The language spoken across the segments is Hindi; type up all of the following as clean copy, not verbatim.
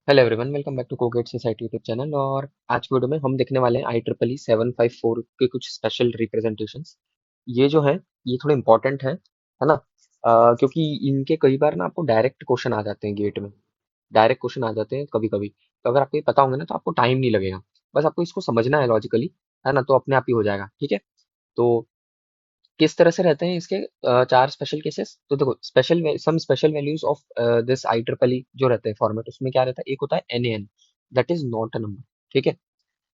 Hello everyone, welcome back to Cogate society YouTube channel. और आज की वीडियो में हम देखने वाले हैं IEEE 754 के कुछ स्पेशल रिप्रेजेंटेशंस। ये जो है ये थोड़े इंपॉर्टेंट है ना। क्योंकि इनके कई बार ना आपको डायरेक्ट क्वेश्चन आ जाते हैं गेट में। डायरेक्ट क्वेश्चन आ जाते हैं कभी कभी। तो अगर आपको ये पता होंगे ना तो आपको टाइम नहीं लगेगा। बस आपको इसको समझना है लॉजिकली, है ना, तो अपने आप ही हो जाएगा। ठीक है। तो किस तरह से रहते हैं इसके चार स्पेशल केसेस। तो देखो, some special values of this IEEE जो रहते हैं फॉर्मेट, उसमें क्या रहता है। एक होता है NaN, that is not a number. ठीक है।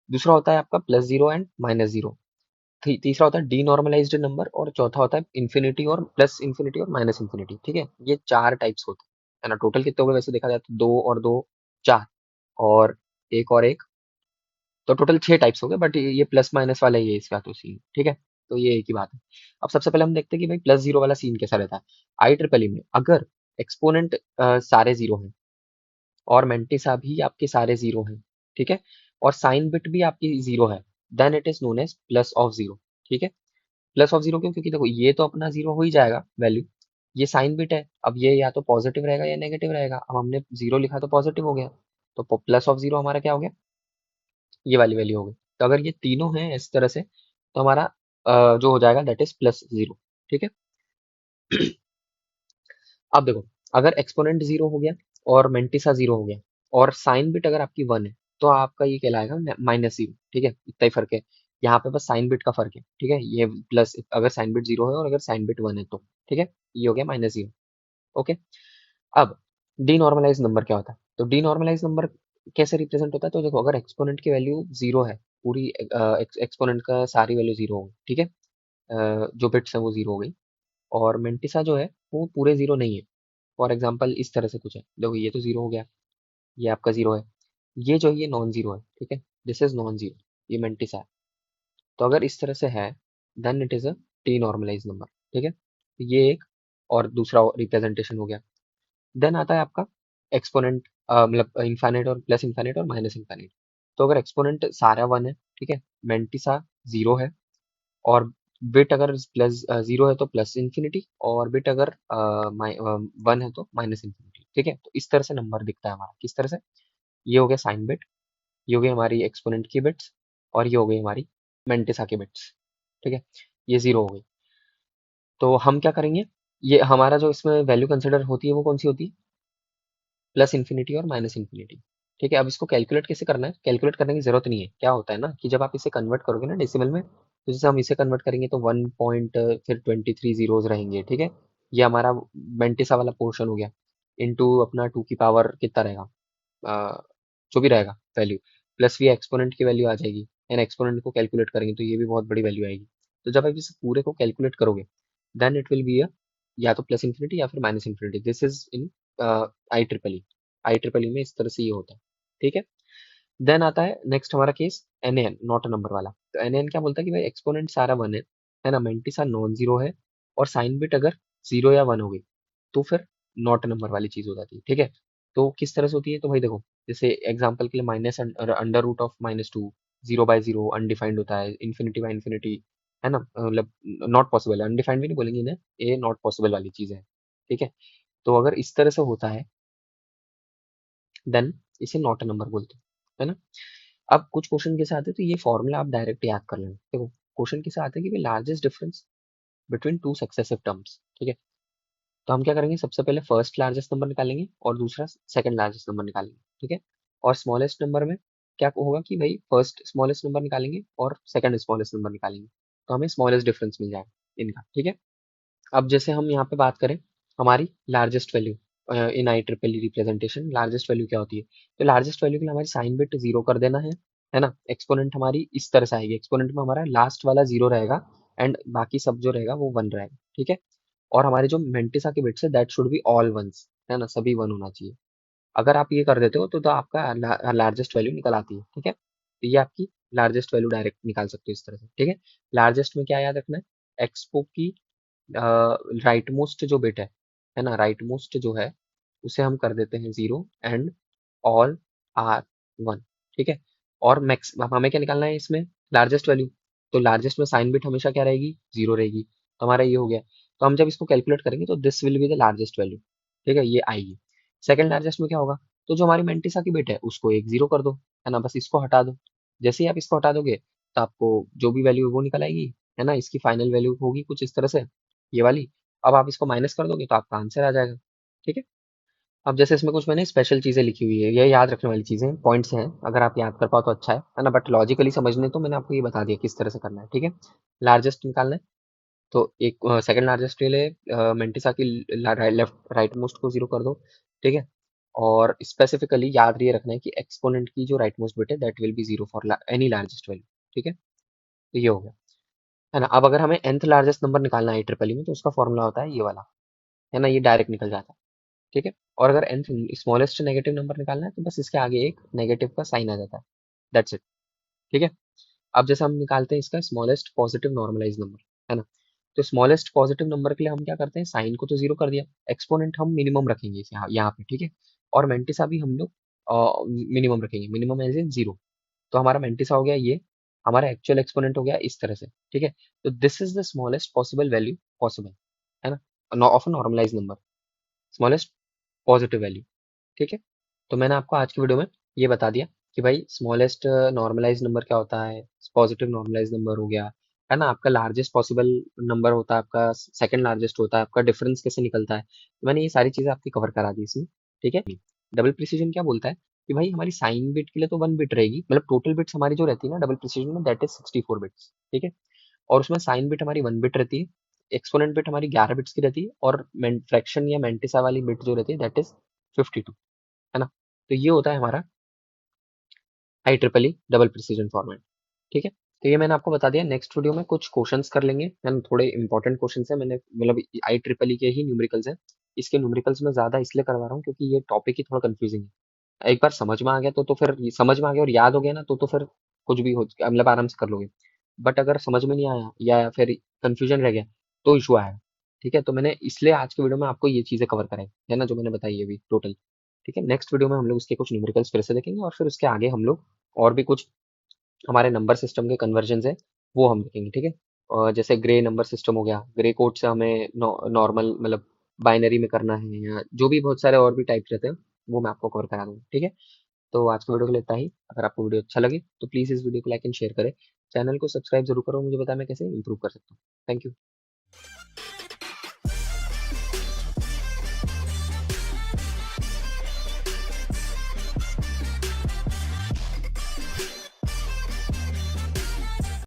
दूसरा होता है आपका +0 एंड -0। तीसरा होता है डीनॉर्मलाइज्ड नंबर। और चौथा होता है इन्फिनिटी और प्लस इन्फिनिटी और माइनस इन्फिनिटी। ठीक है। ये चार टाइप्स होते हैं, है ना। टोटल कितने हो गए वैसे देखा जाए तो दो और दो, चार। और एक और एक, तो टोटल 6 टाइप्स हो गए। बट ये प्लस माइनस वाला ही है इसका तो सीन। ठीक है। तो ये एक ही बात है। अब सबसे पहले हम देखते हैं कि भाई +0 वाला सीन कैसा रहता है। IEEE में अगर एक्सपोनेंट सारे जीरो हैं और मेंटिसा भी आपके सारे जीरो हैं, ठीक है, और साइन बिट भी आपकी जीरो है, then it is known as plus of zero. ठीक है। प्लस ऑफ जीरो क्यों? क्योंकि देखो ये तो अपना जीरो हो ही जाएगा वैल्यू। ये साइन बिट है, अब ये या तो पॉजिटिव रहेगा या नेगेटिव रहेगा। अब हमने जीरो लिखा तो पॉजिटिव हो गया, तो प्लस ऑफ जीरो हमारा क्या हो गया, ये वाली वैल्यू हो गई। तो अगर ये तीनों हैं इस तरह से, तो हमारा जो हो जाएगा दैट इज +0। ठीक है। अब देखो, अगर एक्सपोनेंट जीरो हो गया और मेंटिसा जीरो हो गया और साइन बिट अगर आपकी 1 है, तो आपका ये कहलाएगा -0। ठीक है। इतना ही फर्क है। यहाँ पे बस साइन बिट का फर्क है। ठीक है। ये प्लस, अगर साइन बिट जीरो है और अगर साइन बिट 1 है तो ठीक है, ये हो गया -0। ओके। अब डीनॉर्मलाइज नंबर क्या होता है? तो डीनॉर्मलाइज नंबर कैसे रिप्रेजेंट होता है? तो देखो, अगर एक्सपोनेंट की वैल्यू जीरो है, पूरी एक्सपोनेंट का सारी वैल्यू जीरो होगी। ठीक है। जो बिट्स है वो जीरो हो गई। और मेंटिसा जो है वो पूरे जीरो नहीं है। फॉर एग्जाम्पल इस तरह से कुछ है, देखो ये तो जीरो हो गया, ये आपका जीरो है, ये जो है ये नॉन जीरो है। ठीक है। दिस इज नॉन जीरो, ये मेंटिसा है। तो अगर इस तरह से है, then it is a denormalize number. ठीक है। तो ये एक और दूसरा रिप्रेजेंटेशन हो गया। देन आता है आपका एक्सपोनेंट, मतलब इनफाइनाइट और प्लस इनफाइनाइट और माइनस इनफाइनाइट। तो अगर एक्सपोनेंट सारा 1 है, ठीक है, मेंटिसा जीरो है, और बिट अगर प्लस जीरो है तो प्लस इंफिनिटी, और बिट अगर 1 है तो माइनस इंफिनिटी। ठीक है। तो इस तरह से नंबर दिखता है हमारा। किस तरह से? ये हो गया साइन बिट, ये हो गई हमारी एक्सपोनेंट की बिट्स, और ये हो गई हमारी मेंटिसा की बिट्स। ठीक है। ये जीरो हो गई। तो हम क्या करेंगे, ये हमारा जो इसमें वैल्यू कंसिडर होती है वो कौन सी होती है? प्लस इन्फिनिटी और माइनस इन्फिनिटी। ठीक है। अब इसको कैलकुलेट कैसे करना है? कैलकुलेट करने की जरूरत नहीं है। क्या होता है ना कि जब आप इसे कन्वर्ट करोगे ना डेसिमल में, तो जैसे हम इसे कन्वर्ट करेंगे तो 1 पॉइंट फिर 23 जीरोस रहेंगे। ठीक है। ये हमारा मेंटिसा वाला पोर्शन हो गया। इनटू अपना 2 की पावर कितना रहेगा, जो भी रहेगा वैल्यू, प्लस भी एक्सपोनेंट की वैल्यू आ जाएगी। एंड एक्सपोनेंट को कैलकुलेट करेंगे तो ये भी बहुत बड़ी वैल्यू आएगी। तो जब आप इस पूरे को कैलकुलेट करोगे, then it will be a या तो प्लस इन्फिनिटी या फिर minus infinity. This is in I triple में इस तरह से ये होता है। ठीक है। देन आता है नेक्स्ट हमारा case NaN, not a number वाला। तो NaN क्या बोलता है कि भाई एक्सपोनेंट सारा 1 है ना, मेंटिसा नॉन जीरो है, और साइन बिट अगर जीरो या 1 हो गई तो फिर नॉट नंबर वाली चीज हो जाती है। ठीक है। तो किस तरह से होती है? तो भाई देखो, जैसे एग्जांपल के लिए minus under root of -2, 0/0 undefined होता है, इन्फिनिटी बाय इन्फिनिटी, है ना, मतलब नॉट पॉसिबल है। अनडिफाइंड भी नहीं बोलेंगे इन्हें, ये नॉट पॉसिबल वाली चीज है। ठीक है। तो अगर इस तरह से होता है, देन इसे नॉट अ नंबर बोलते हैं, है ना। अब कुछ क्वेश्चन कैसे आते हैं, तो ये फॉर्मूला आप डायरेक्ट याद कर लेना। देखो, क्वेश्चन कैसे आते हैं कि largest difference between two successive terms. ठीक है। तो हम क्या करेंगे, सबसे पहले फर्स्ट लार्जेस्ट नंबर निकालेंगे और दूसरा सेकंड लार्जेस्ट नंबर निकालेंगे। ठीक है। और स्मॉलेस्ट नंबर में क्या होगा कि भाई फर्स्ट स्मॉलेस्ट नंबर निकालेंगे और सेकंड स्मॉलेस्ट नंबर निकालेंगे, तो हमें स्मॉलेस्ट डिफरेंस मिल जाएगा इनका। ठीक है। अब जैसे हम यहाँ पे बात करें हमारी largest value in IEEE representation, largest value क्या होती है? तो लार्जेस्ट वैल्यू के लिए हमारी साइन बिट जीरो कर देना है ना। एक्सपोनेंट हमारी इस तरह से आएगी, एक्सपोनेंट में हमारा लास्ट वाला जीरो रहेगा एंड बाकी सब जो रहेगा वो 1 रहेगा। ठीक है। और हमारे जो मेंटिसा के बिट्स है that should be all ones, है ना, सभी 1 होना चाहिए। अगर आप ये कर देते हो तो आपका लार्जेस्ट वैल्यू निकल आती है। ठीक है। तो ये आपकी लार्जेस्ट वैल्यू डायरेक्ट निकाल सकते हो इस तरह से। ठीक है। लार्जेस्ट में क्या याद रखना है? एक्सपो की राइट मोस्ट जो बिट है ना, राइट मोस्ट जो है उसे हम कर देते हैं जीरो, एंड ऑल आर 1। ठीक है। और मैक्स, अब हमें क्या निकालना है इसमें? Largest value. तो लार्जेस्ट में साइन बिट हमेशा क्या रहेगी? जीरो रहेगी। तो हमारा ये हो गया। तो हम जब इसको कैलकुलेट करेंगे तो this will be the largest value. ठीक है, ये आएगी। सेकंड लार्जेस्ट में क्या होगा? तो जो हमारी मेंटिसा की बिट है उसको एक जीरो कर दो, है ना, बस इसको हटा दो। जैसे ही आप इसको हटा दोगे तो आपको जो भी वैल्यू है वो निकल आएगी, है ना, इसकी फाइनल वैल्यू होगी कुछ इस तरह से, ये वाली। अब आप इसको माइनस कर दोगे तो आपका आंसर आ जाएगा। ठीक है। अब जैसे इसमें कुछ मैंने स्पेशल चीजें लिखी हुई है, ये याद रखने वाली चीजें पॉइंट्स हैं, अगर आप याद कर पाओ तो अच्छा है ना, बट लॉजिकली समझने तो मैंने आपको ये बता दिया किस तरह से करना है। ठीक है। लार्जेस्ट निकालना है, तो एक सेकंड लार्जेस्ट ले ले, मेंटिसा की लेफ्ट राइट मोस्ट को जीरो कर दो। ठीक है। और स्पेसिफिकली याद ये रखना है कि एक्सपोनेंट की जो राइट मोस्ट बिट है that will be zero for any largest value. ठीक है। तो ये हो गया, है ना। अब अगर हमें nth लार्जेस्ट नंबर निकालना है ट्रिपल में, तो उसका फॉर्मूला होता है ये वाला, है ना, ये डायरेक्ट निकल जाता है। ठीक है। और अगर nth स्मॉलेस्ट नेगेटिव नंबर निकालना है तो बस इसके आगे एक नेगेटिव का साइन आ जाता है, दैट्स इट। ठीक है। अब जैसे हम निकालते हैं इसका स्मॉलेस्ट पॉजिटिव नॉर्मलाइज नंबर, है ना, तो स्मॉलेस्ट पॉजिटिव नंबर के लिए हम क्या करते हैं, साइन को तो जीरो कर दिया, एक्सपोनेंट हम मिनिमम रखेंगे इसे यहाँ पे। ठीक है। और मेंटिसा भी हम लोग मिनिमम रखेंगे, मिनिमम एज इन जीरो। तो हमारा मेंटिसा हो गया ये, हमारा एक्चुअल एक्सपोनेंट हो गया इस तरह से। ठीक है। तो this is the smallest possible value possible, है ना, of a normalize number, smallest positive value. ठीक है। तो मैंने आपको आज की वीडियो में ये बता दिया कि भाई स्मॉलेस्ट नॉर्मलाइज नंबर क्या होता है, पॉजिटिव नॉर्मलाइज नंबर हो गया, है ना, आपका लार्जेस्ट पॉसिबल नंबर होता है, आपका सेकंड लार्जेस्ट होता है, आपका डिफरेंस कैसे निकलता है, तो मैंने ये सारी चीजें आपकी कवर करा दी इसमें। ठीक है। डबल प्रिसीजन क्या बोलता है कि भाई हमारी साइन बिट के लिए तो 1 बिट रहेगी, मतलब टोटल बिट्स हमारी जो रहती है ना डबल प्रिसीजन में दैट इज 64 बिट्स। ठीक है। और उसमें साइन बिट हमारी 1 बिट रहती है, एक्सपोनेंट बिट हमारी 11 बिट्स की रहती है, और फ्रैक्शन या मेंटिसा वाली बिट जो रहती है दैट इज 52, है ना। तो ये होता है हमारा I triple E double precision format. ठीक है। तो ये मैंने आपको बता दिया, नेक्स्ट वीडियो में कुछ क्वेश्चंस कर लेंगे, है ना, थोड़े इंपॉर्टेंट क्वेश्चंस हैं, मैंने मतलब आई ट्रिपल ई के ही न्यूमेरिकल्स हैं। इसके न्यूमेरिकल्स में ज्यादा इसलिए करवा रहा हूँ क्योंकि ये टॉपिक ही थोड़ा कंफ्यूजिंग है। एक बार समझ में आ गया तो फिर समझ में आ गया और याद हो गया ना, तो फिर कुछ भी हो मतलब आराम से कर लोगे। बट अगर समझ में नहीं आया या फिर कंफ्यूजन रह गया तो इशू आया। ठीक है। तो मैंने इसलिए आज की वीडियो में आपको ये चीजें कवर कराई, है ना, जो मैंने बताई है अभी टोटल। ठीक है। नेक्स्ट वीडियो में हम लोग उसके कुछ न्यूमेरिकल्स फिर से देखेंगे, और फिर उसके आगे हम लोग और भी कुछ हमारे नंबर सिस्टम के कन्वर्जन है वो हम देखेंगे। ठीक है। और जैसे ग्रे नंबर सिस्टम हो गया, ग्रे कोड से हमें नॉर्मल मतलब बाइनरी में करना है, या जो भी बहुत सारे और भी टाइप्स रहते हैं वो मैं आपको कवर करा दूंगा। ठीक है। तो आज की वीडियो के लिए इतना ही। अगर आपको वीडियो अच्छा लगे तो प्लीज़ इस वीडियो को लाइक एंड शेयर करें, चैनल को सब्सक्राइब जरूर करो, मुझे बताएं मैं कैसे इंप्रूव कर सकता हूँ। Thank you.